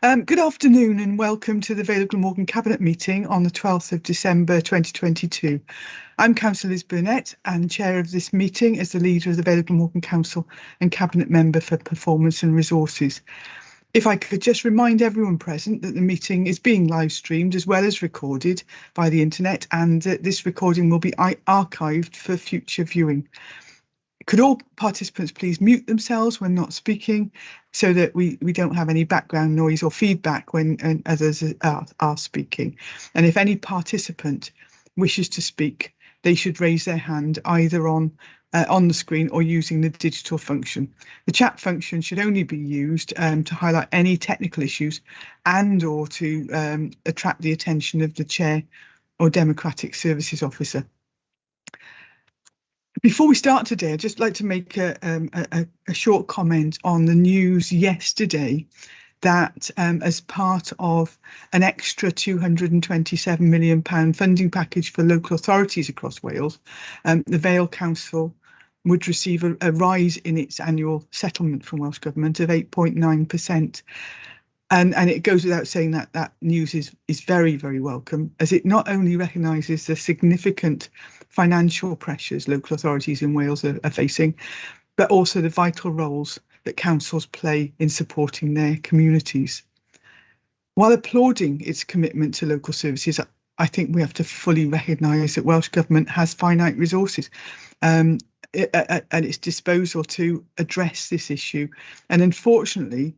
Good afternoon and welcome to the Vale of Glamorgan Cabinet meeting on the 12th of December 2022. I'm Councillor Liz Burnett and Chair of this meeting as the leader of the Vale of Glamorgan Council and Cabinet Member for Performance and Resources. If I could just remind everyone present that the meeting is being live streamed as well as recorded by the internet, and this recording will be archived for future viewing. Could all participants please mute themselves when not speaking so that we don't have any background noise or feedback when others are speaking. And if any participant wishes to speak, they should raise their hand either on the screen or using the digital function. The chat function should only be used to highlight any technical issues and or to attract the attention of the chair or Democratic Services Officer. Before we start today, I'd just like to make a short comment on the news yesterday that as part of an extra £227 million funding package for local authorities across Wales, the Vale Council would receive a rise in its annual settlement from Welsh Government of 8.9%. And it goes without saying that that news is very, very welcome, as it not only recognises the significant financial pressures local authorities in Wales are facing, but also the vital roles that councils play in supporting their communities. While applauding its commitment to local services, I think we have to fully recognise that Welsh Government has finite resources at its disposal to address this issue. And unfortunately,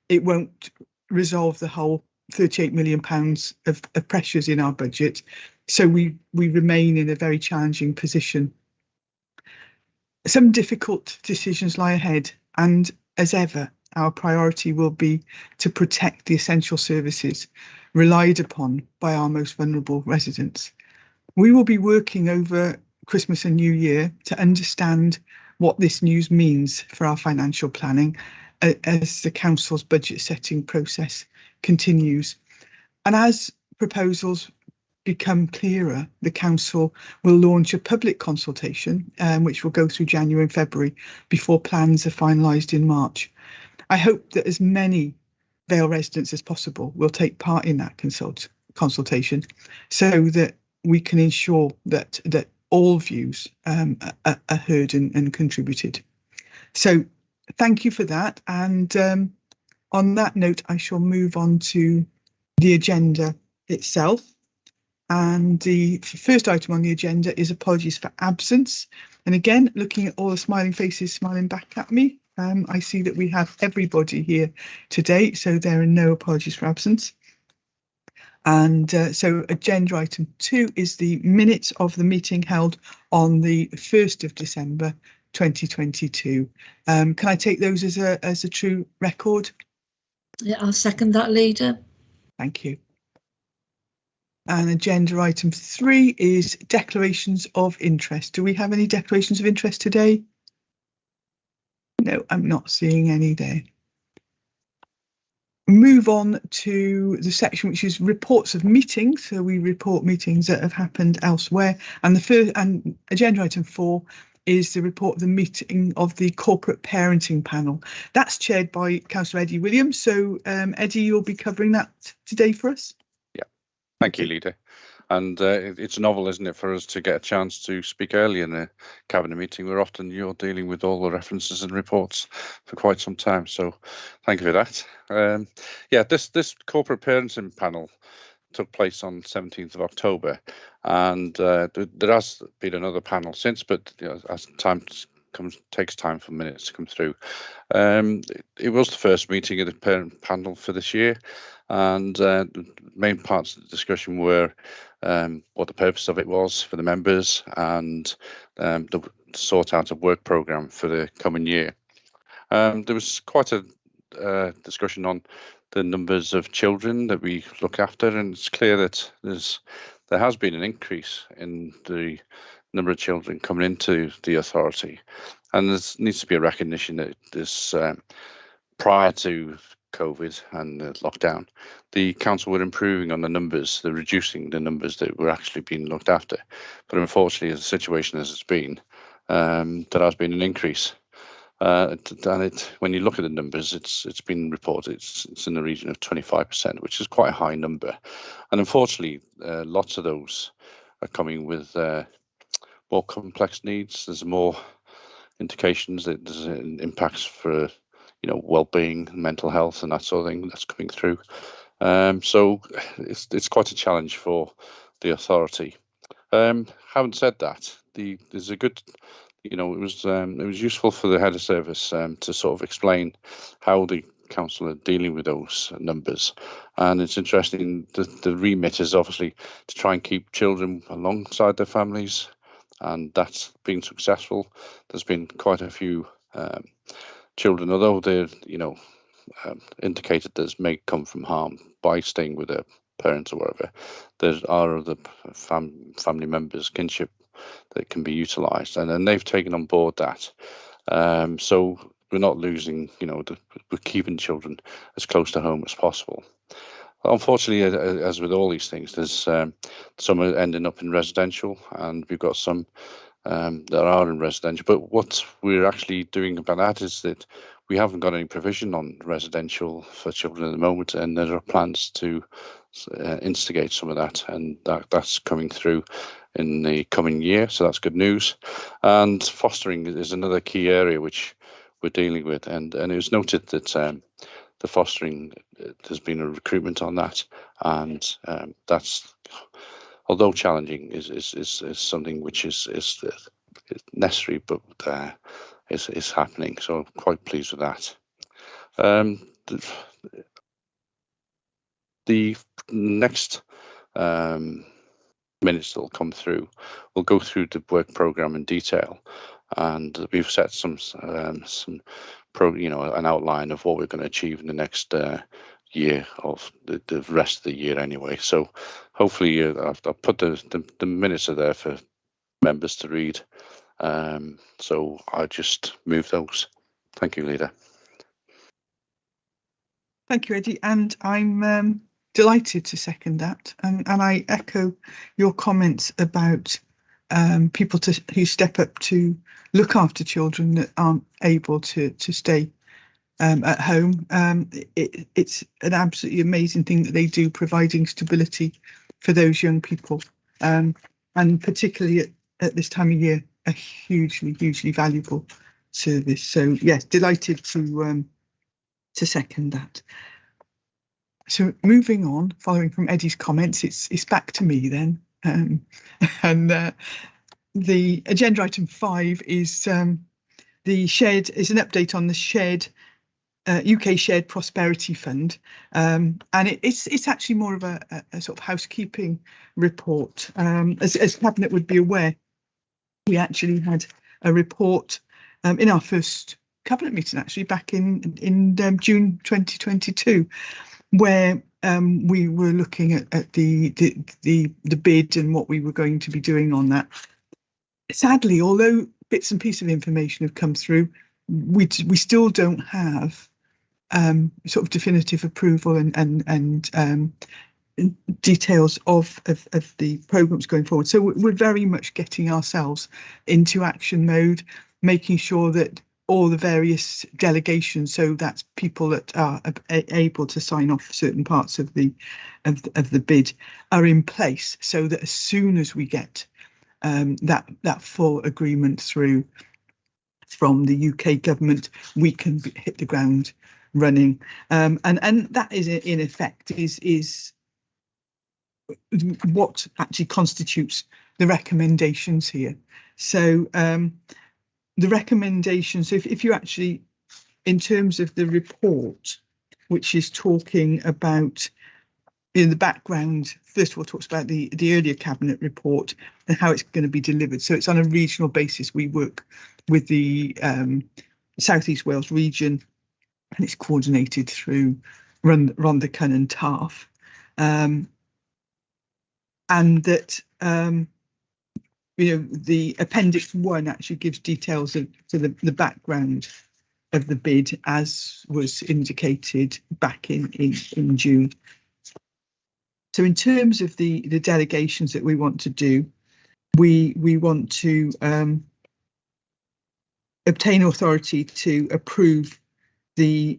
it won't resolve the whole £38 million of pressures in our budget. So we remain in a very challenging position. Some difficult decisions lie ahead, and as ever, our priority will be to protect the essential services relied upon by our most vulnerable residents. We will be working over Christmas and New Year to understand what this news means for our financial planning as the council's budget setting process continues. And as proposals become clearer, the council will launch a public consultation, which will go through January and February before plans are finalised in March. I hope that as many Vale residents as possible will take part in that consultation so that we can ensure that all views are heard and contributed. So thank you for that. And on that note, I shall move on to the agenda itself. And the first item on the agenda is apologies for absence. And again, looking at all the smiling faces smiling back at me, I see that we have everybody here today, so there are no apologies for absence. And so agenda item 2 is the minutes of the meeting held on the 1st of December 2022. Can I take those as a true record? Yeah, I'll second that, Leader. Thank you. And agenda item 3 is declarations of interest. Do we have any declarations of interest today? No, I'm not seeing any there. Move on to the section which is reports of meetings. So we report meetings that have happened elsewhere. And agenda item 4 is the report of the meeting of the corporate parenting panel. That's chaired by Councillor Eddie Williams. So Eddie, you'll be covering that today for us. Yeah, thank you, Leader. And it's novel, isn't it, for us to get a chance to speak early in a cabinet meeting. You're dealing with all the references and reports for quite some time. So thank you for that. Yeah, this corporate parenting panel took place on 17th of October. And there has been another panel since, but as time takes time for minutes to come through. It was the first meeting of the parent panel for this year. And the main parts of the discussion were what the purpose of it was for the members and the sort out a work programme for the coming year. There was quite a discussion on the numbers of children that we look after, and it's clear that there has been an increase in the number of children coming into the authority, and there needs to be a recognition that this prior to COVID and the lockdown, the council were improving on the numbers, they're reducing the numbers that were actually being looked after. But unfortunately, as the situation as it's been, there has been an increase. When you look at the numbers, it's been reported it's in the region of 25%, which is quite a high number. And unfortunately, lots of those are coming with more complex needs. There's more indications that there's impacts for, well-being, mental health, and that sort of thing that's coming through. So it's quite a challenge for the authority. Having said that, there's a good, it was useful for the head of service to sort of explain how the council are dealing with those numbers. And it's interesting that the remit is obviously to try and keep children alongside their families, and that's been successful. There's been quite a few children, although they're, indicated that may come from harm by staying with their parents or whatever, there are other family members, kinship, that can be utilised, and then they've taken on board that. So we're not losing, we're keeping children as close to home as possible. Unfortunately, as with all these things, there's some are ending up in residential, and we've got some that are in residential. But what we're actually doing about that is that we haven't got any provision on residential for children at the moment, and there are plans to instigate some of that, and that's coming through in the coming year. So that's good news. And fostering is another key area which we're dealing with, and it was noted that the fostering, there's been a recruitment on that, and that's, although challenging, is something which is necessary, but is happening. So I'm quite pleased with that. The next minutes that will come through, we'll go through the work programme in detail, and we've set an outline of what we're going to achieve in the next year, of the rest of the year anyway. So hopefully I'll put the minutes are there for members to read. So I just move those. Thank you, Leader. Thank you, Eddie, and I'm delighted to second that, and I echo your comments about people who step up to look after children that aren't able to stay at home. It's an absolutely amazing thing that they do, providing stability for those young people, and particularly at this time of year, a hugely valuable service. So yes, delighted to second that. So moving on, following from Eddie's comments, it's back to me then, and the agenda item 5 is the shared, is an update on the shared UK Shared Prosperity Fund, and it's actually more of a sort of housekeeping report. As Cabinet would be aware, we actually had a report in our first Cabinet meeting, actually back in June 2022, where we were looking at the bid and what we were going to be doing on that. Sadly, although bits and pieces of information have come through, we still don't have sort of definitive approval and details of the programmes going forward. So we're very much getting ourselves into action mode, making sure that all the various delegations, so that's people that are able to sign off certain parts of the bid, are in place, so that as soon as we get that full agreement through from the UK government, we can hit the ground running, and that is in effect is what actually constitutes the recommendations here. So the recommendations, if you actually, in terms of the report, which is talking about, in the background, first of all talks about the earlier Cabinet report and how it's going to be delivered. So it's on a regional basis. We work with the South East Wales region, and it's coordinated through Rhondda Cynon and Taff, and that the Appendix 1 actually gives details to the background of the bid, as was indicated back in June. So in terms of the delegations that we want to do, we want to obtain authority to approve the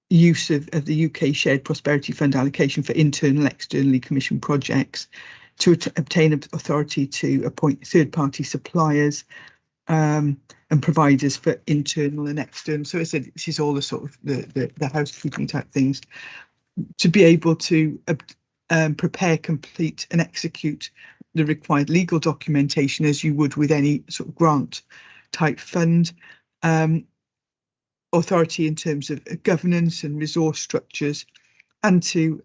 use of the UK Shared Prosperity Fund allocation for internal and externally commissioned projects, to obtain authority to appoint third-party suppliers and providers for internal and external. So I said this is all the sort of the housekeeping type things, to be able to prepare, complete and execute the required legal documentation as you would with any sort of grant type fund. Authority in terms of governance and resource structures, and to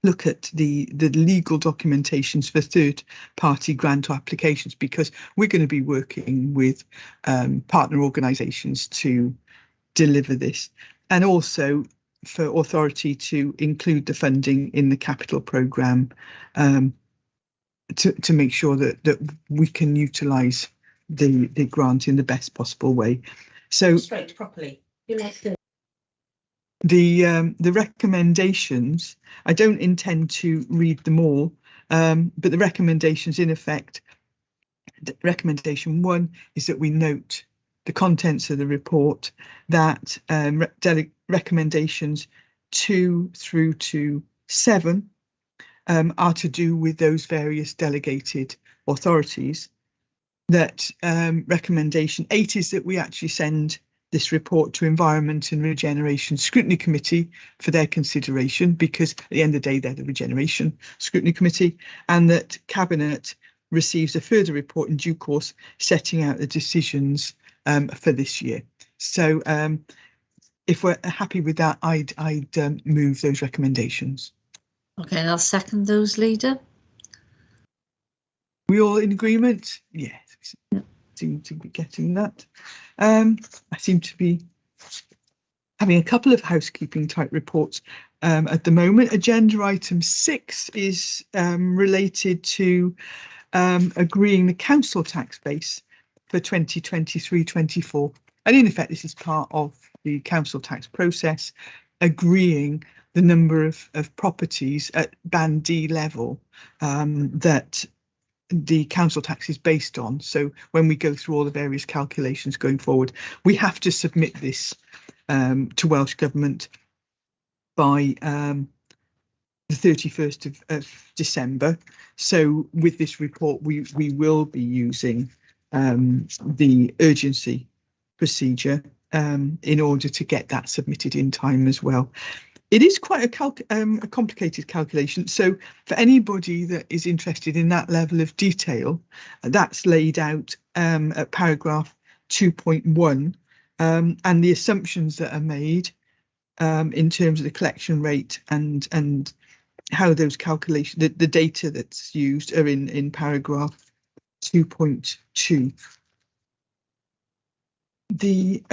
look at the legal documentations for third party grant applications, because we're going to be working with partner organisations to deliver this, and also for authority to include the funding in the capital programme to make sure that we can utilise the grant in the best possible way. So straight properly. the recommendations, I don't intend to read them all, but the recommendations in effect, recommendation 1 is that we note the contents of the report, that recommendations 2 through to 7 are to do with those various delegated authorities. That recommendation 8 is that we actually send this report to Environment and Regeneration Scrutiny Committee for their consideration, because at the end of the day they're the Regeneration Scrutiny Committee, and that Cabinet receives a further report in due course setting out the decisions for this year. So if we're happy with that, I'd move those recommendations. Okay, and I'll second those, Leader. We all in agreement? Yes, we seem to be getting that. I seem to be having a couple of housekeeping type reports at the moment. Agenda item 6 is related to agreeing the council tax base for 2023-24. And in effect, this is part of the council tax process, agreeing the number of properties at Band D level that the council tax is based on. So when we go through all the various calculations going forward, we have to submit this to Welsh Government by the 31st of December. So with this report, we will be using the urgency procedure in order to get that submitted in time as well. It is quite a complicated calculation. So for anybody that is interested in that level of detail, that's laid out at paragraph 2.1, and the assumptions that are made in terms of the collection rate and how those calculations, the data that's used are in paragraph 2.2. The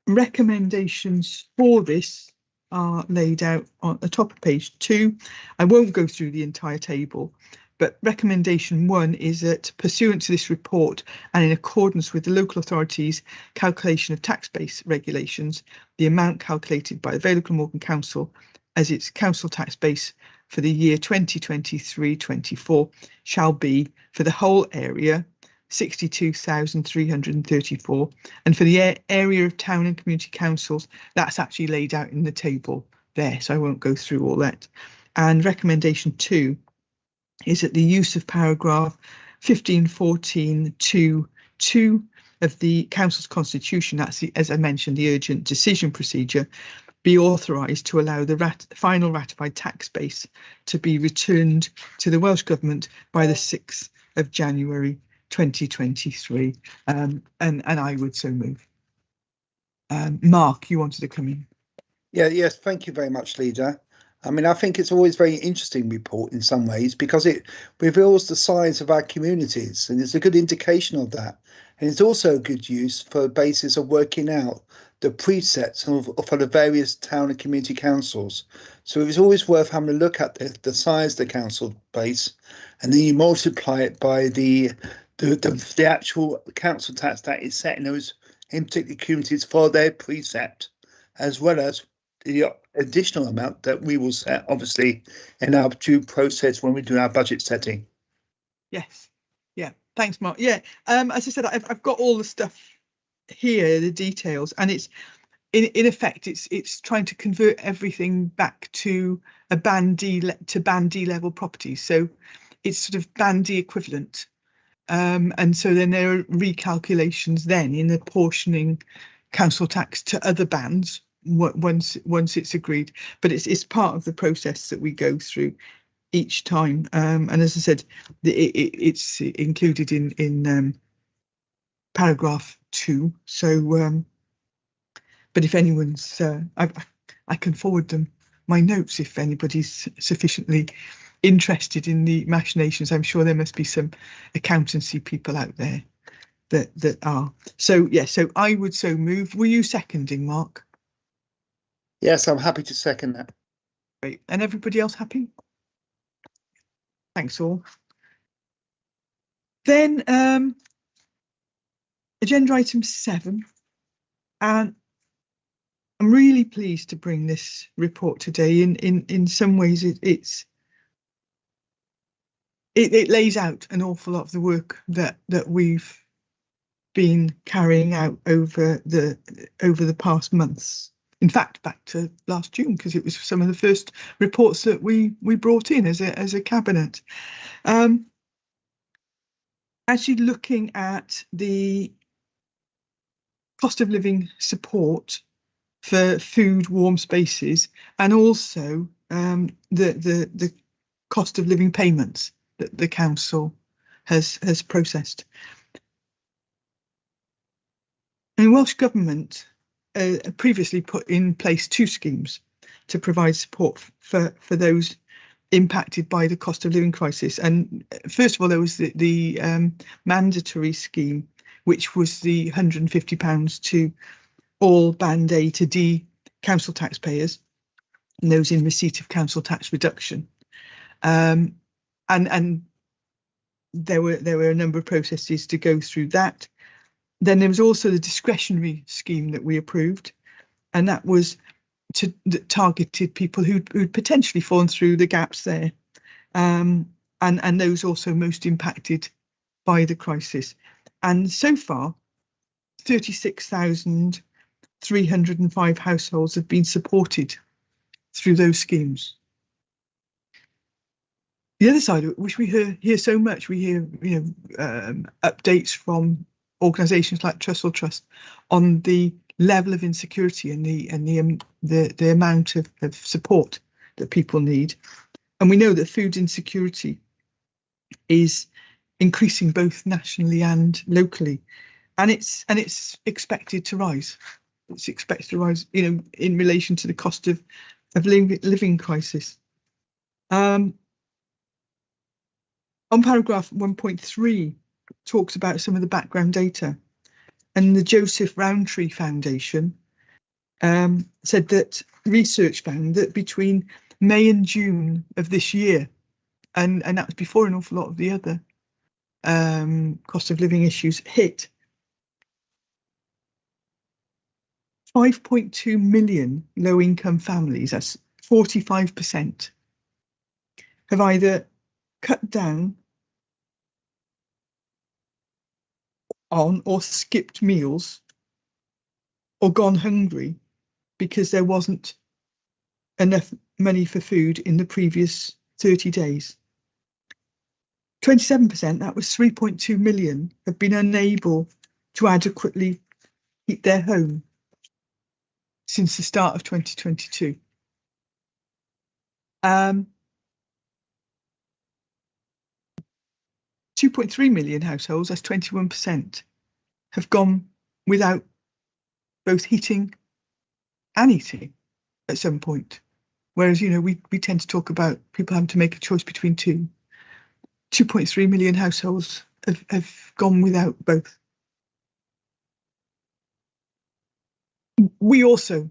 recommendations for this are laid out on the top of page 2. I won't go through the entire table, but recommendation 1 is that pursuant to this report and in accordance with the local authorities' calculation of tax base regulations, the amount calculated by the Vale of Glamorgan Council as its council tax base for the year 2023-24 shall be for the whole area 62,334, and for the area of town and community councils, that's actually laid out in the table there, so I won't go through all that. And recommendation 2 is that the use of paragraph 1514(2) of the council's constitution, that's the, as I mentioned, the urgent decision procedure, be authorised to allow the final ratified tax base to be returned to the Welsh Government by the 6th of January 2023, and I would so move. Mark, you wanted to come in? Yes, thank you very much, Leader. I mean, I think it's always a very interesting report in some ways because it reveals the size of our communities, and it's a good indication of that. And it's also a good use for the basis of working out the presets for the various town and community councils. So it's always worth having a look at the size of the council base, and then you multiply it by the actual council tax that is set in those in particular communities for their precept, as well as the additional amount that we will set, obviously, in our due process when we do our budget setting. Yes, yeah, thanks, Mark. Yeah, as I said, I've got all the stuff here the details, and it's in effect it's trying to convert everything back to a Band D to Band D level properties. So it's sort of Band D equivalent. And so then there are recalculations then in apportioning council tax to other bands once it's agreed. But it's part of the process that we go through each time. And as I said, it's included in paragraph 2. So, but if anyone's, I can forward them my notes if anybody's sufficiently interested in the machinations. I'm sure there must be some accountancy people out there that are. So yeah, so I would so move. Were you seconding, Mark? Yes, I'm happy to second that. Great. And everybody else happy? Thanks all. Then agenda item 7, and I'm really pleased to bring this report today. In some ways it lays out an awful lot of the work that we've been carrying out over the past months. In fact, back to last June, because it was some of the first reports that we brought in as a cabinet. Actually looking at the cost of living support for food, warm spaces, and also the cost of living payments that the council has processed. And Welsh Government previously put in place 2 schemes to provide support for those impacted by the cost of living crisis. And first of all, there was the mandatory scheme, which was the £150 to all Band A to D council taxpayers, and those in receipt of council tax reduction. And there were a number of processes to go through that. Then there was also the discretionary scheme that we approved, and that was that targeted people who'd potentially fallen through the gaps there, and those also most impacted by the crisis. And so far, 36,305 households have been supported through those schemes. The other side of it, which we hear so much, we hear updates from organisations like Trussell Trust on the level of insecurity and the amount of support that people need. And we know that food insecurity is increasing both nationally and locally, and it's expected to rise. It's expected to rise, in relation to the cost of living crisis. On paragraph 1.3 talks about some of the background data, and the Joseph Rowntree Foundation said that research found that between May and June of this year, and that was before an awful lot of the other cost of living issues hit, 5.2 million low-income families, that's 45%, have either cut down on or skipped meals or gone hungry because there wasn't enough money for food in the previous 30 days. 27%, that was 3.2 million, have been unable to adequately heat their home since the start of 2022. 2.3 million households, that's 21%, have gone without both heating and eating at some point. Whereas, we tend to talk about people having to make a choice between two. 2.3 million households have gone without both. We also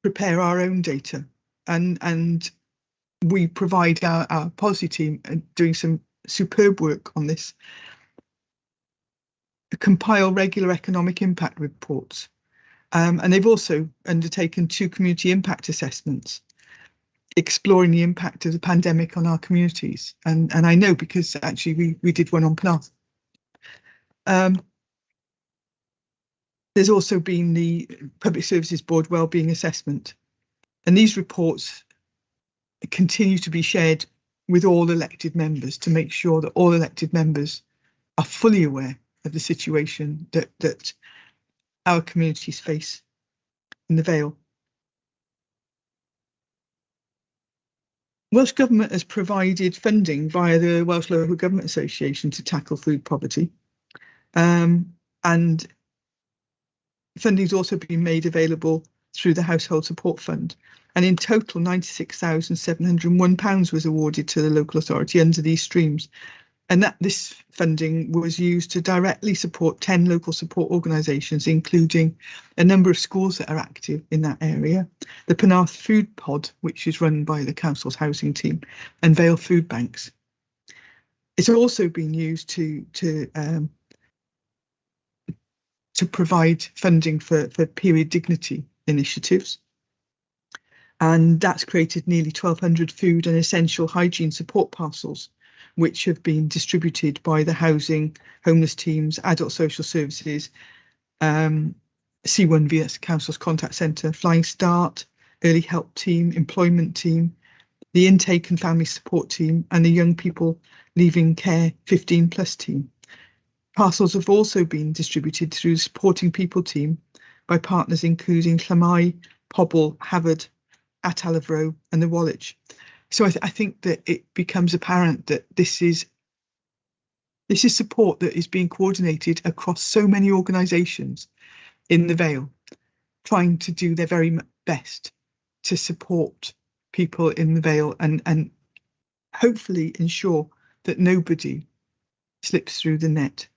prepare our own data, and we provide our policy team doing some superb work on this, compile regular economic impact reports. And they've also undertaken 2 community impact assessments, exploring the impact of the pandemic on our communities. And I know because actually we did one on Penarth. There's also been the Public Services Board Wellbeing Assessment, and these reports continue to be shared with all elected members to make sure that all elected members are fully aware of the situation that our communities face in the Vale. Welsh Government has provided funding via the Welsh Local Government Association to tackle food poverty, and funding has also been made available through the Household Support Fund, and in total £96,701 was awarded to the local authority under these streams, and that this funding was used to directly support 10 local support organisations, including a number of schools that are active in that area, the Penarth Food Pod, which is run by the council's housing team, and Vale Food Banks. It's also been used to provide funding for period dignity initiatives, and that's created nearly 1,200 food and essential hygiene support parcels, which have been distributed by the housing, homeless teams, adult social services, C1VS Council's contact centre, Flying Start, early help team, employment team, the intake and family support team, and the young people leaving care 15+ team. Parcels have also been distributed through the supporting people team by partners including Llamau, Pobl, Havard, Atalafro and the Woolwich. So I think that it becomes apparent that this is support that is being coordinated across so many organisations in the Vale, trying to do their very best to support people in the Vale and hopefully ensure that nobody slips through the net.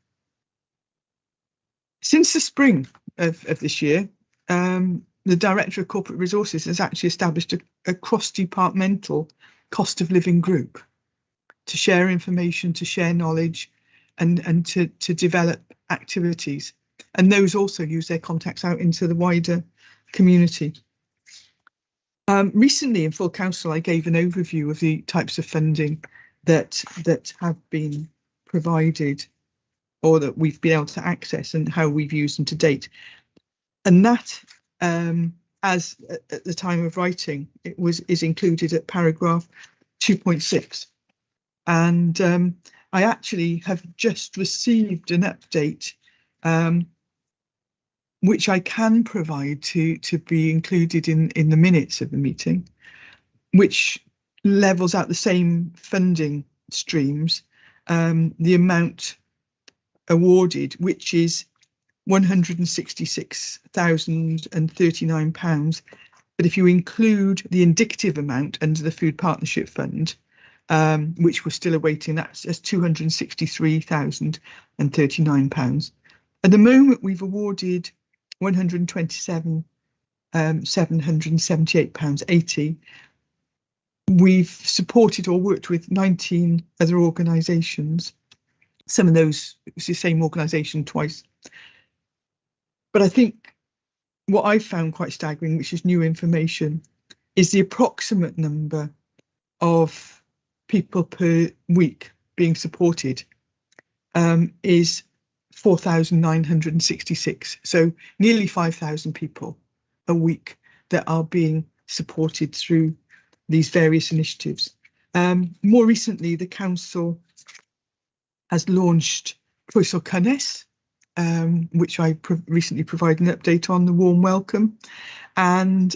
Since the spring of this year, the Director of Corporate Resources has actually established a cross-departmental cost of living group to share information, to share knowledge, and to develop activities. And those also use their contacts out into the wider community. Recently in full council, I gave an overview of the types of funding that have been provided or that we've been able to access and how we've used them to date. And that, as at the time of writing, is included at paragraph 2.6. And I actually have just received an update, which I can provide to be included in the minutes of the meeting, which levels out the same funding streams, the amount awarded, which is £166,039. But if you include the indicative amount under the Food Partnership Fund, which we're still awaiting, that's £263,039. At the moment, we've awarded £127,778.80. We've supported or worked with 19 other organisations. Some of those, it's the same organisation twice. But I think what I found quite staggering, which is new information, is the approximate number of people per week being supported is 4,966. So nearly 5,000 people a week that are being supported through these various initiatives. More recently, the council has launched Croeso Cynnes, which I recently provided an update on, the warm welcome. And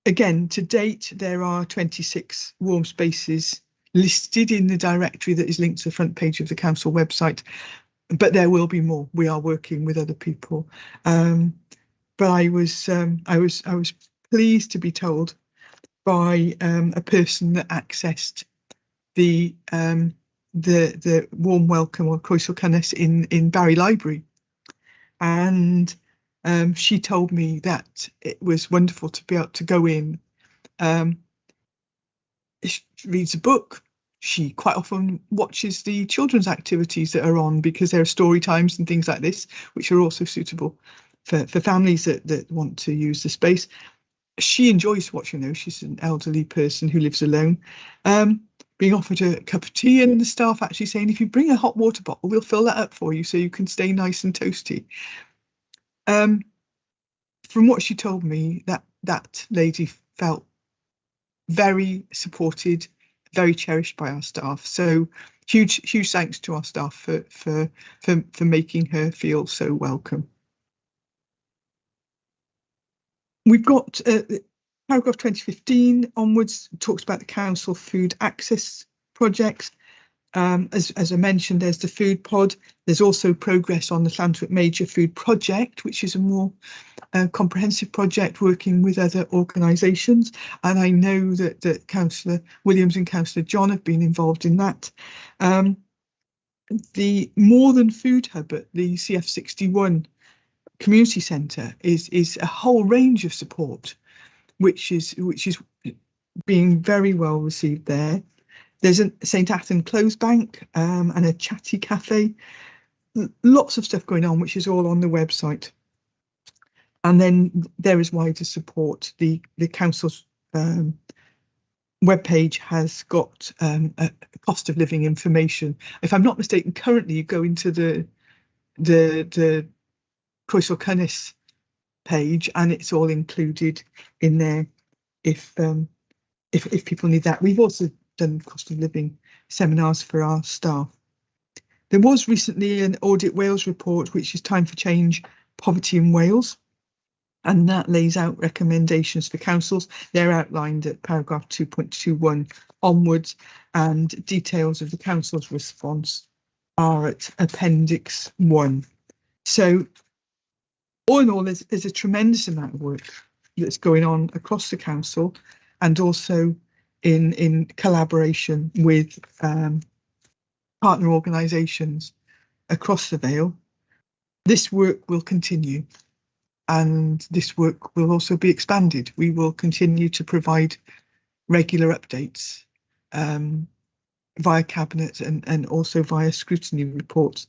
again, to date, there are 26 warm spaces listed in the directory that is linked to the front page of the council website, but there will be more. We are working with other people. But I was pleased to be told by a person that accessed the warm welcome or Croeso Cynnes in Barry Library, and she told me that it was wonderful to be able to go in. She reads a book. She quite often watches the children's activities that are on, because there are story times and things like this, which are also suitable for families that want to use the space. She enjoys watching those. She's an elderly person who lives alone. Being offered a cup of tea, and the staff actually saying, if you bring a hot water bottle, we'll fill that up for you so you can stay nice and toasty. From what she told me, that lady felt very supported, very cherished by our staff. So huge thanks to our staff for making her feel so welcome. We've got paragraph 2015 onwards talks about the council food access projects. As I mentioned, there's the food pod. There's also progress on the Llantwit Major Food Project, which is a more comprehensive project working with other organisations. And I know that Councillor Williams and Councillor John have been involved in that. The More Than Food Hub at the CF61 Community Centre is a whole range of support, which is being very well received there. There's a St Athan Clothes Bank and a chatty cafe. Lots of stuff going on, which is all on the website. And then there is wider support. The council's webpage has got a cost of living information. If I'm not mistaken, currently you go into the Croesol Cynnes page and it's all included in there if people need that. We've also done cost of living seminars for our staff. There was recently an Audit Wales report, which is Time for Change, Poverty in Wales, and that lays out recommendations for councils. They're outlined at paragraph 2.21 onwards, and details of the council's response are at appendix 1. So all in all, there's a tremendous amount of work that's going on across the council, and also in collaboration with partner organisations across the Vale. This work will continue, and this work will also be expanded. We will continue to provide regular updates via Cabinet and also via scrutiny reports.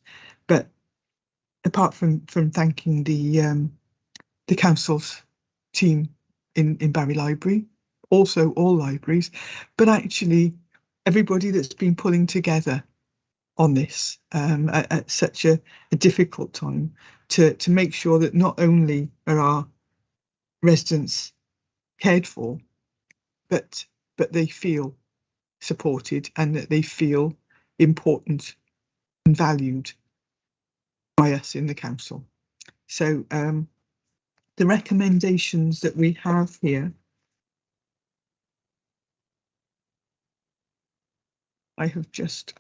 But apart from thanking the council's team in Barry Library, also all libraries, but actually everybody that's been pulling together on this at such a difficult time to make sure that not only are our residents cared for, but they feel supported and that they feel important and valued by us in the council. So the recommendations that we have here, I have just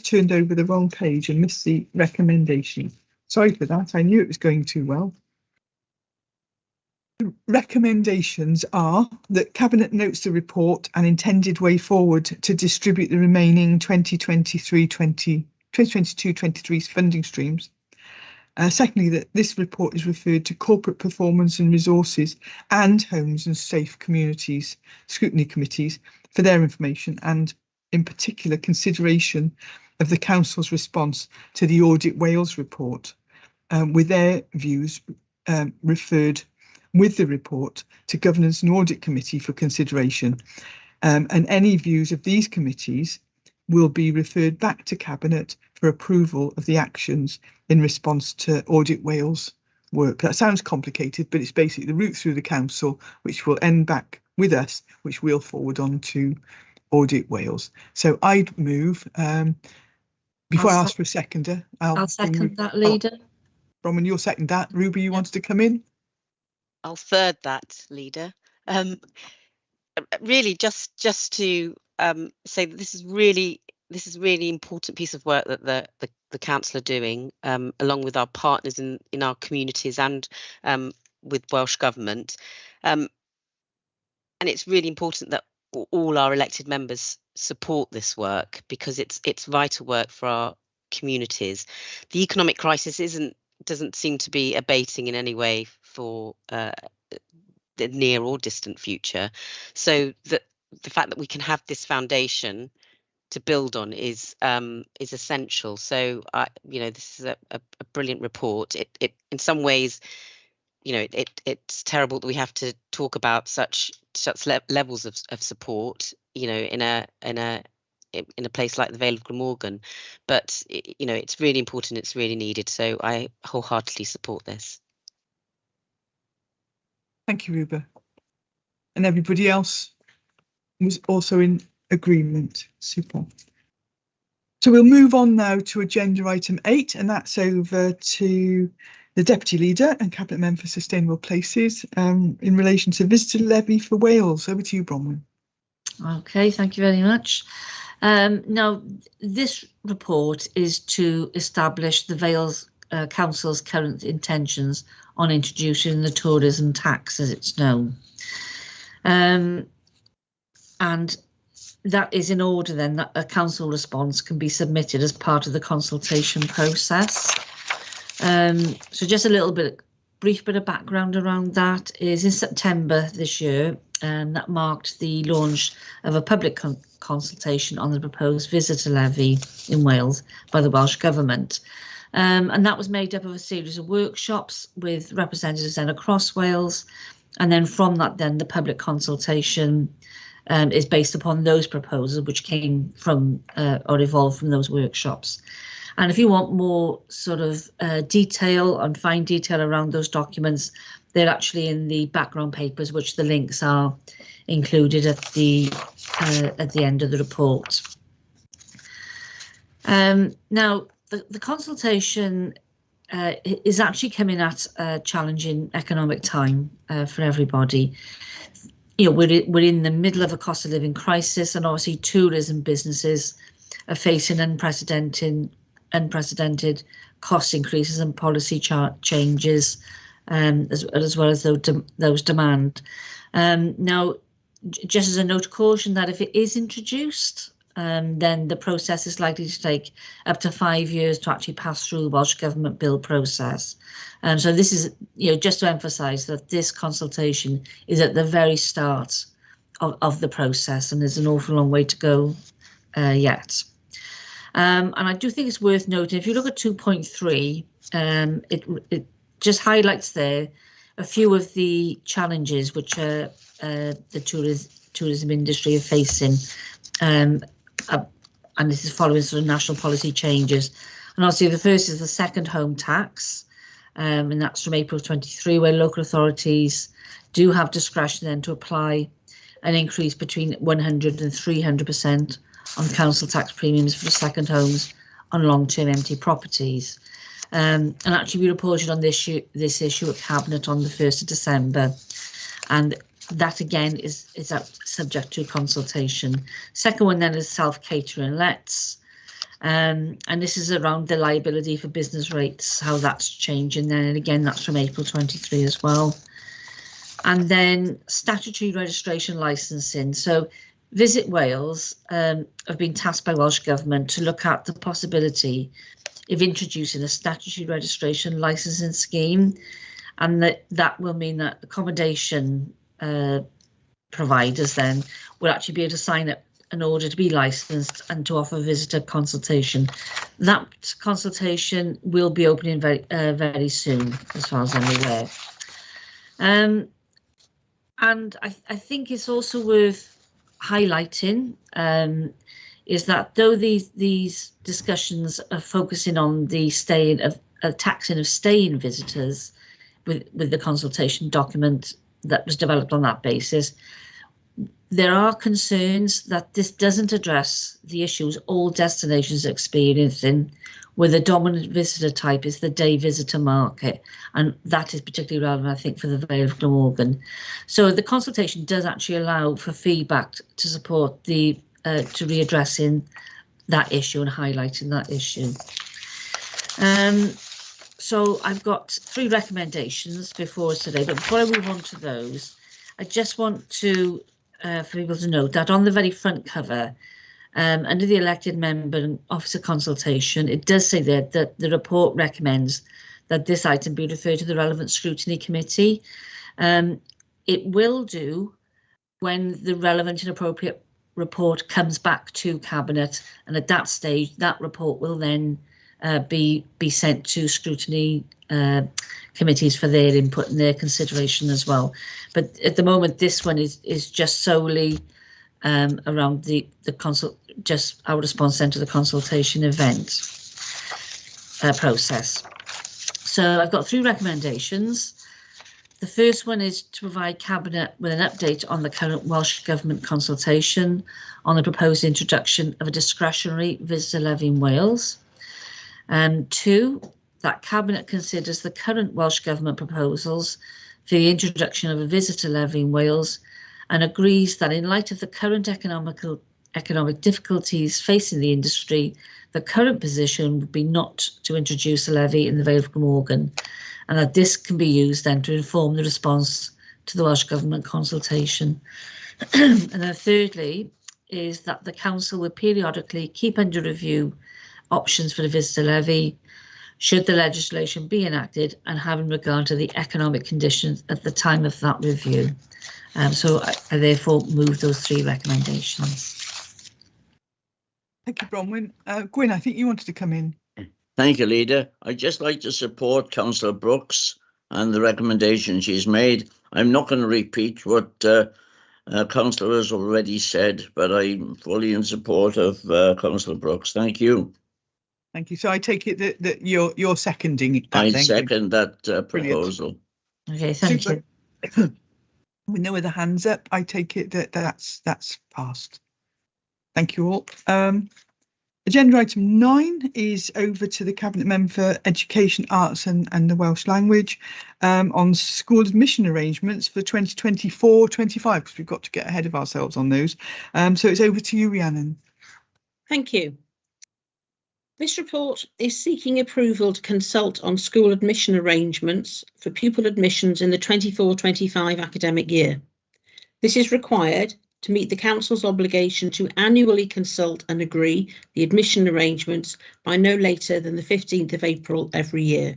turned over the wrong page and missed the recommendation. Sorry for that. I knew it was going too well. The recommendations are that Cabinet notes the report and intended way forward to distribute the remaining 2022-23 funding streams. Secondly, that this report is referred to corporate performance and resources and homes and safe communities scrutiny committees for their information, and in particular consideration of the council's response to the Audit Wales report, with their views referred with the report to Governance and Audit Committee for consideration, and any views of these committees will be referred back to Cabinet for approval of the actions in response to Audit Wales work. That sounds complicated, but it's basically the route through the council, which will end back with us, which we'll forward on to Audit Wales. So I'd move, before I ask for a seconder, I'll second that, Leader. Bronwyn, you'll second that. Ruby, you wanted to come in? I'll third that, Leader. Really, just to say that this is really important piece of work that the council are doing, along with our partners in our communities and with Welsh Government, and it's really important that all our elected members support this work, because it's vital work for our communities. The economic crisis doesn't seem to be abating in any way for the near or distant future. So the fact that we can have this foundation to build on is essential. So this is a brilliant report. It in some ways, it's terrible that we have to talk about such levels of support, in a in a place like the Vale of Glamorgan. But you know, it's really important, it's really needed. So I wholeheartedly support this. Thank you, Ruba. And everybody else was also in agreement. Super. So we'll move on now to agenda item 8, and that's over to the Deputy Leader and Cabinet Member for Sustainable Places in relation to visitor levy for Wales. Over to you, Bronwyn. Okay, thank you very much. Now, this report is to establish the Wales Council's current intentions on introducing the tourism tax, as it's known. And that is in order then that a council response can be submitted as part of the consultation process. So just a little brief bit of background around that is in September this year, and that marked the launch of a public consultation on the proposed visitor levy in Wales by the Welsh Government. And that was made up of a series of workshops with representatives then across Wales. And then from that, then the public consultation is based upon those proposals which came from or evolved from those workshops. And if you want more sort of detail and fine detail around those documents, they're actually in the background papers, which the links are included at the end of the report. Now, the consultation is actually coming at a challenging economic time for everybody. You know, we're in the middle of a cost of living crisis, and obviously tourism businesses are facing unprecedented cost increases and policy changes, as well as those demand. Now, just as a note of caution, that if it is introduced, then the process is likely to take up to 5 years to actually pass through the Welsh Government bill process. So this is, you know, just to emphasise that this consultation is at the very start of the process, and there's an awful long way to go yet. And I do think it's worth noting, if you look at 2.3, it just highlights there a few of the challenges which the tourism industry are facing. And this is following sort of national policy changes. And obviously the first is the second home tax, and that's from April 23, where local authorities do have discretion then to apply an increase between 100 and 300% on council tax premiums for second homes on long-term empty properties. And actually we reported on this issue at Cabinet on the 1st of December. And that again is subject to consultation. Second one then is self-catering lets. And this is around the liability for business rates, how that's changing then. And again, that's from April 23 as well. And then statutory registration licensing. So Visit Wales have been tasked by Welsh Government to look at the possibility of introducing a statutory registration licensing scheme, and that will mean that accommodation providers then will actually be able to sign up in order to be licensed and to offer visitor consultation. That consultation will be opening very soon, as far as I'm aware. And I think it's also worth highlighting is that though these discussions are focusing on the taxing of staying visitors with the consultation document that was developed on that basis, there are concerns that this doesn't address the issues all destinations are experiencing, where the dominant visitor type is the day visitor market, and that is particularly relevant, I think, for the Vale of Glamorgan. So the consultation does actually allow for feedback to support to readdressing that issue and highlighting that issue. So I've got 3 recommendations before us today, but before I move on to those, I just want to for people to note that on the very front cover, under the elected member and officer consultation, it does say there that the report recommends that this item be referred to the relevant scrutiny committee. It will do when the relevant and appropriate report comes back to Cabinet, and at that stage, that report will then be sent to scrutiny committees for their input and their consideration as well. But at the moment, this one is just solely around the just our response then to the consultation event process. So I've got 3 recommendations. The first one is to provide Cabinet with an update on the current Welsh Government consultation on the proposed introduction of a discretionary visitor levy in Wales. And 2, that Cabinet considers the current Welsh Government proposals for the introduction of a visitor levy in Wales and agrees that in light of the current economic difficulties facing the industry, the current position would be not to introduce a levy in the Vale of Glamorgan, and that this can be used then to inform the response to the Welsh Government consultation. And then thirdly is that the Council will periodically keep under review options for the visitor levy should the legislation be enacted and having regard to the economic conditions at the time of that review. So I therefore move those 3 recommendations. Thank you, Bronwyn. Gwyn, I think you wanted to come in. Thank you, Leader. I'd just like to support Councillor Brooks and the recommendation she's made. I'm not going to repeat what Councillor has already said, but I'm fully in support of Councillor Brooks. Thank you. Thank you. So I take it that you're seconding that. I second that proposal. Okay, thank you. With no other hands up, I take it that that's passed. Thank you all. Agenda item 9 is over to the Cabinet Member for Education, Arts and the Welsh Language on school admission arrangements for 2024-25, because we've got to get ahead of ourselves on those. So it's over to you, Rhiannon. Thank you. This report is seeking approval to consult on school admission arrangements for pupil admissions in the 24-25 academic year. This is required to meet the Council's obligation to annually consult and agree the admission arrangements by no later than the 15th of April every year.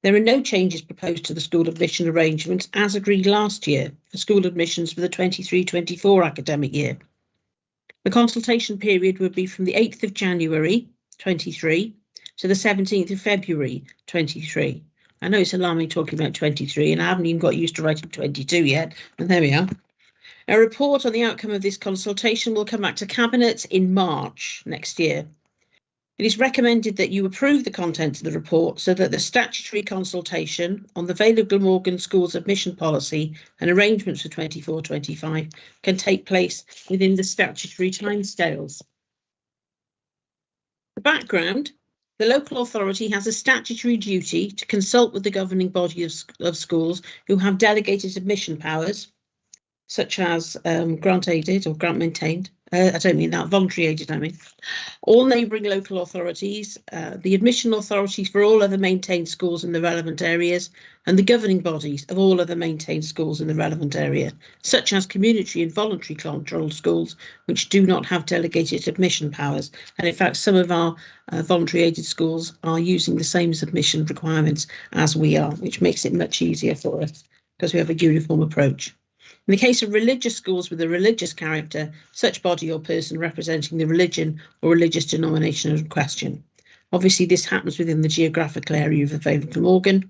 There are no changes proposed to the school admission arrangements as agreed last year for school admissions for the 23-24 academic year. The consultation period would be from the 8th of January 23 to the 17th of February 23. I know it's alarming talking about 23 and I haven't even got used to writing 22 yet, but there we are. A report on the outcome of this consultation will come back to Cabinet in March next year. It is recommended that you approve the contents of the report so that the statutory consultation on the Vale of Glamorgan Schools admission policy and arrangements for 24-25 can take place within the statutory timescales. The background: the local authority has a statutory duty to consult with the governing body of schools who have delegated admission powers, such as grant aided or grant maintained. I don't mean that, voluntary aided, I mean. All neighbouring local authorities, the admission authorities for all other maintained schools in the relevant areas, and the governing bodies of all other maintained schools in the relevant area, such as community and voluntary controlled schools, which do not have delegated admission powers. And in fact, some of our voluntary aided schools are using the same admission requirements as we are, which makes it much easier for us because we have a uniform approach. In the case of religious schools with a religious character, such body or person representing the religion or religious denomination in question. Obviously, this happens within the geographical area of the Vale of Glamorgan.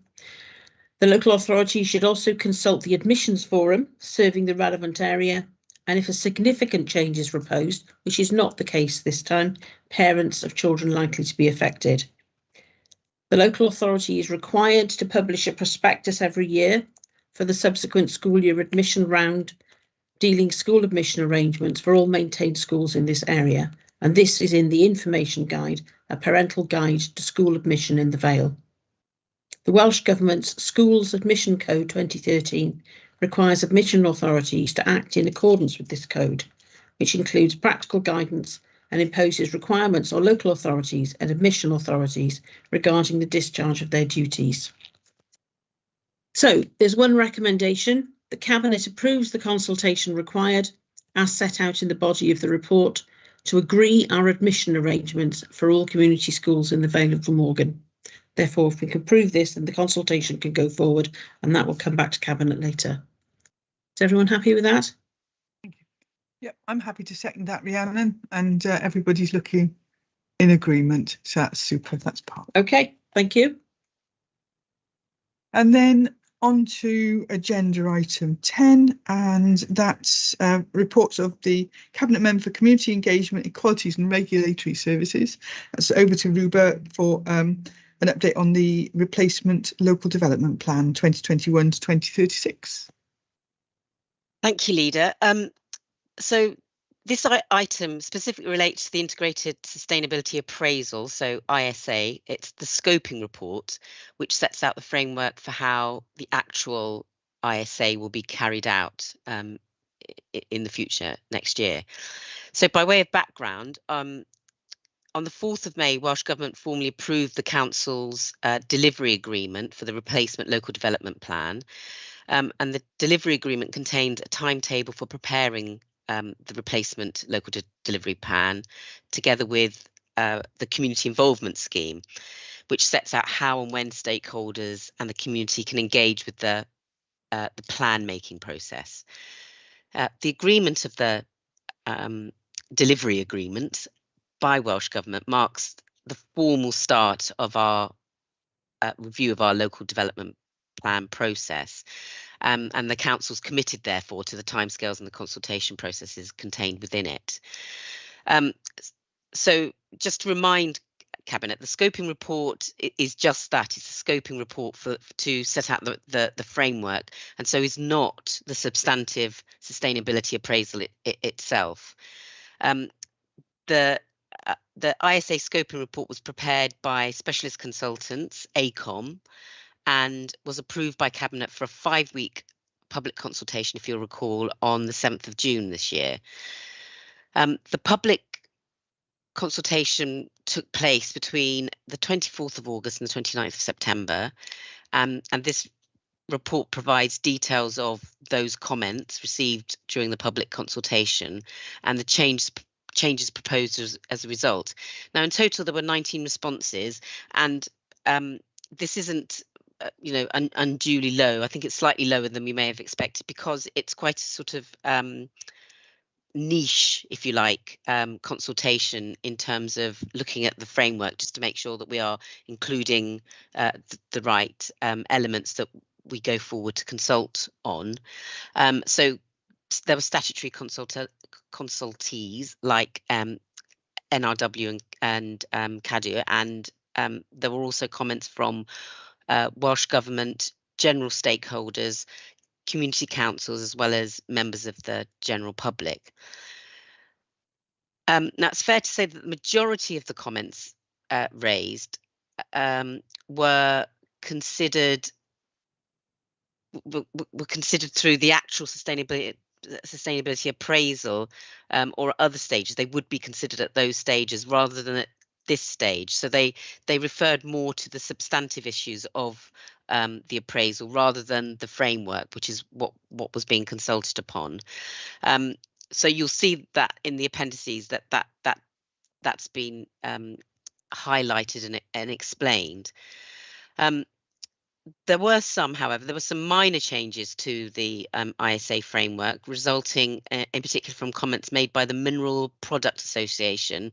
The local authority should also consult the admissions forum serving the relevant area, and if a significant change is proposed, which is not the case this time, parents of children likely to be affected. The local authority is required to publish a prospectus every year for the subsequent school year admission round, dealing school admission arrangements for all maintained schools in this area. And this is in the information guide, a parental guide to school admission in the Vale. The Welsh Government's Schools Admission Code 2013 requires admission authorities to act in accordance with this code, which includes practical guidance and imposes requirements on local authorities and admission authorities regarding the discharge of their duties. So there's one recommendation. The Cabinet approves the consultation required, as set out in the body of the report, to agree our admission arrangements for all community schools in the Vale of Glamorgan. Therefore, if we can approve this, then the consultation can go forward and that will come back to Cabinet later. Is everyone happy with that? Thank you. Yep, I'm happy to second that, Rhiannon, and everybody's looking in agreement. So that's super, that's part. Okay, thank you. And then On to agenda item 10, and that's reports of the Cabinet Member for Community Engagement, Equalities and Regulatory Services. That's over to Ruba for an update on the replacement local development plan 2021 to 2036. Thank you, Leader. So this item specifically relates to the Integrated Sustainability Appraisal, so ISA. It's the scoping report, which sets out the framework for how the actual ISA will be carried out in the future next year. So by way of background, on the 4th of May, Welsh Government formally approved the Council's delivery agreement for the replacement local development plan. And the delivery agreement contained a timetable for preparing the replacement local delivery plan, together with the community involvement scheme, which sets out how and when stakeholders and the community can engage with the plan making process. The agreement of the delivery agreement by Welsh Government marks the formal start of our review of our local development plan process. And the Council's committed, therefore, to the timescales and the consultation processes contained within it. So just to remind Cabinet, the scoping report is just that. It's a scoping report to set out the framework, and so is not the substantive sustainability appraisal itself. The ISA scoping report was prepared by specialist consultants, AECOM, and was approved by Cabinet for a 5-week public consultation, if you'll recall, on the 7th of June this year. The public consultation took place between the 24th of August and the 29th of September, and this report provides details of those comments received during the public consultation and the changes proposed as a result. Now, in total, there were 19 responses, and this isn't unduly low. I think it's slightly lower than we may have expected, because it's quite a sort of niche, if you like, consultation in terms of looking at the framework, just to make sure that we are including the right elements that we go forward to consult on. So there were statutory consultees like NRW and CADU, and there were also comments from Welsh Government, general stakeholders, community councils, as well as members of the general public. Now, it's fair to say that the majority of the comments raised were considered through the actual sustainability appraisal or other stages. They would be considered at those stages rather than at this stage. So they referred more to the substantive issues of the appraisal rather than the framework, which is what was being consulted upon. So you'll see that in the appendices that's been highlighted and explained. There were some minor changes to the ISA framework, resulting in particular from comments made by the Mineral Product Association,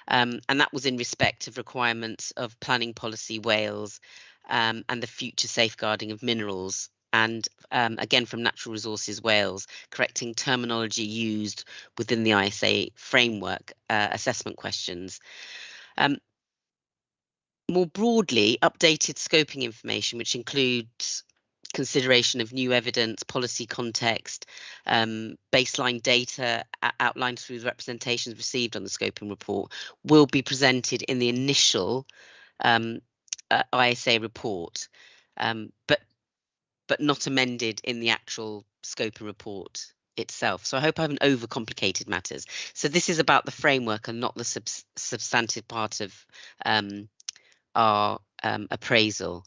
and that was in respect of requirements of Planning Policy Wales and the future safeguarding of minerals, and again from Natural Resources Wales, correcting terminology used within the ISA framework assessment questions. More broadly, updated scoping information, which includes consideration of new evidence, policy context, baseline data outlined through the representations received on the scoping report, will be presented in the initial ISA report, but not amended in the actual scoping report itself. So I hope I haven't overcomplicated matters. So this is about the framework and not the substantive part of our appraisal.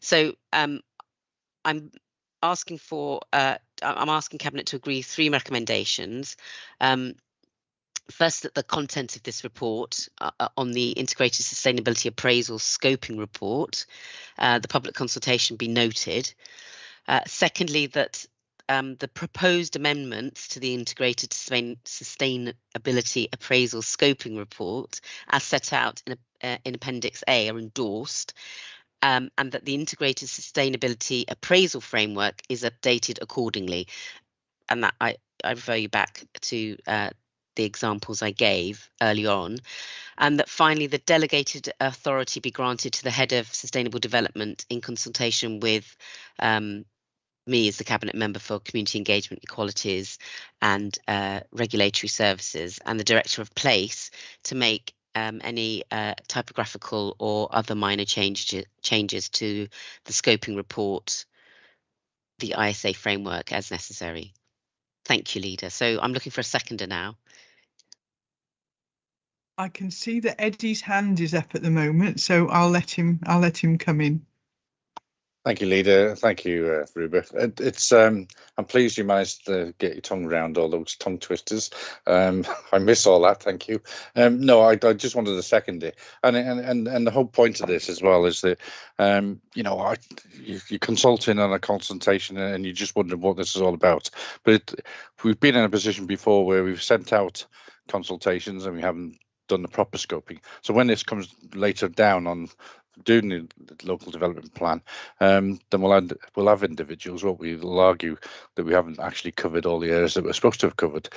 So I'm asking Cabinet to agree 3 recommendations. First, that the content of this report on the Integrated Sustainability Appraisal Scoping Report, the public consultation, be noted. Secondly, that the proposed amendments to the Integrated Sustainability Appraisal Scoping Report, as set out in Appendix A, are endorsed, and that the integrated sustainability appraisal framework is updated accordingly. And that I refer you back to the examples I gave early on. And that finally the delegated authority be granted to the head of sustainable development in consultation with me as the cabinet member for community engagement, equalities and regulatory services, and the director of place to make any typographical or other minor changes to the scoping report, the ISA framework as necessary. Thank you, Leader. So I'm looking for a seconder now. I can see that Eddie's hand is up at the moment, so I'll let him come in. Thank you, Leader. Thank you, Ruba. I'm pleased you managed to get your tongue around all those tongue twisters. I miss all that. Thank you. No, I just wanted to second it, and the whole point of this as well is that you're consulting on a consultation and you're just wondering what this is all about. But we've been in a position before where we've sent out consultations and we haven't done the proper scoping. So when this comes later down on doing the local development plan, then we'll have individuals, won't we? Will argue that we haven't actually covered all the areas that we're supposed to have covered.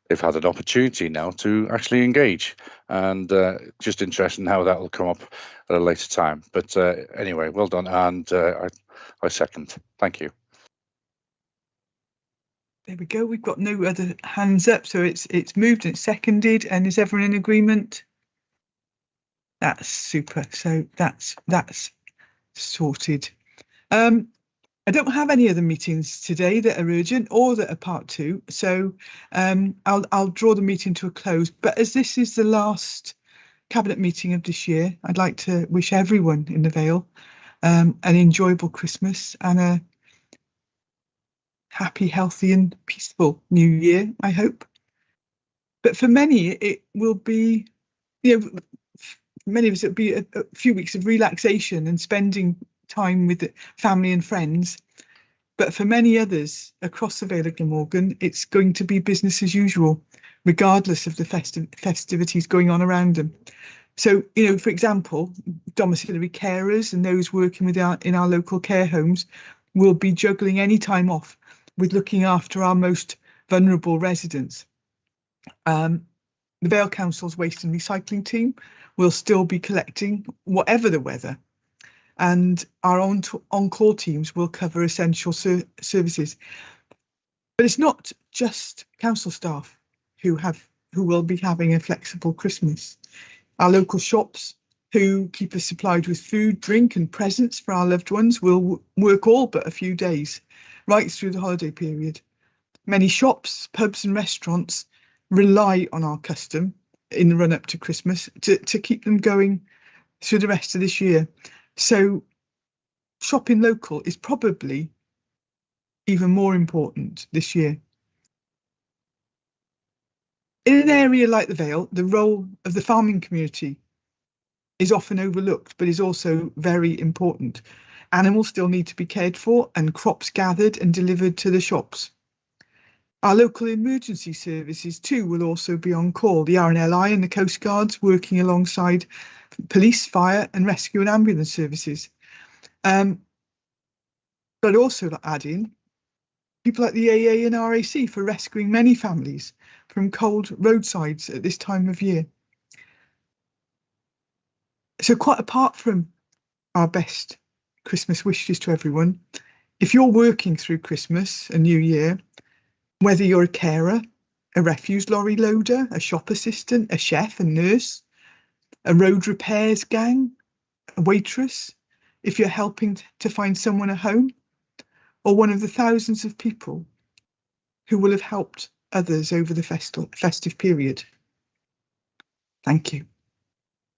They've had an opportunity now to actually engage, and just interested in how that will come up at a later time. But anyway, well done, and I second. Thank you. There we go. We've got no other hands up, so it's moved and it's seconded. And is everyone in agreement? That's super. So that's sorted. I don't have any other meetings today that are urgent or that are part 2. So I'll draw the meeting to a close. But as this is the last cabinet meeting of this year, I'd like to wish everyone in the Vale an enjoyable Christmas and a happy, healthy and peaceful new year, I hope. But for many, it will be, many of us, it'll be a few weeks of relaxation and spending time with the family and friends. But for many others across the Vale of Glamorgan, it's going to be business as usual, regardless of the festivities going on around them. So, for example, domiciliary carers and those working in our local care homes will be juggling any time off with looking after our most vulnerable residents. The Vale Council's waste and recycling team will still be collecting whatever the weather, and our on-call teams will cover essential services. But it's not just council staff who will be having a flexible Christmas. Our local shops, who keep us supplied with food, drink and presents for our loved ones, will work all but a few days, right through the holiday period. Many shops, pubs and restaurants rely on our custom in the run-up to Christmas to keep them going through the rest of this year. So shopping local is probably even more important this year. In an area like the Vale, the role of the farming community is often overlooked, but is also very important. Animals still need to be cared for and crops gathered and delivered to the shops. Our local emergency services too will also be on call. The RNLI and the Coast Guards working alongside police, fire and rescue and ambulance services. But also add in people like the AA and RAC for rescuing many families from cold roadsides at this time of year. So quite apart from our best Christmas wishes to everyone, if you're working through Christmas and New Year, whether you're a carer, a refuse lorry loader, a shop assistant, a chef, a nurse, a road repairs gang, a waitress, if you're helping to find someone a home, or one of the thousands of people who will have helped others over the festive period. Thank you.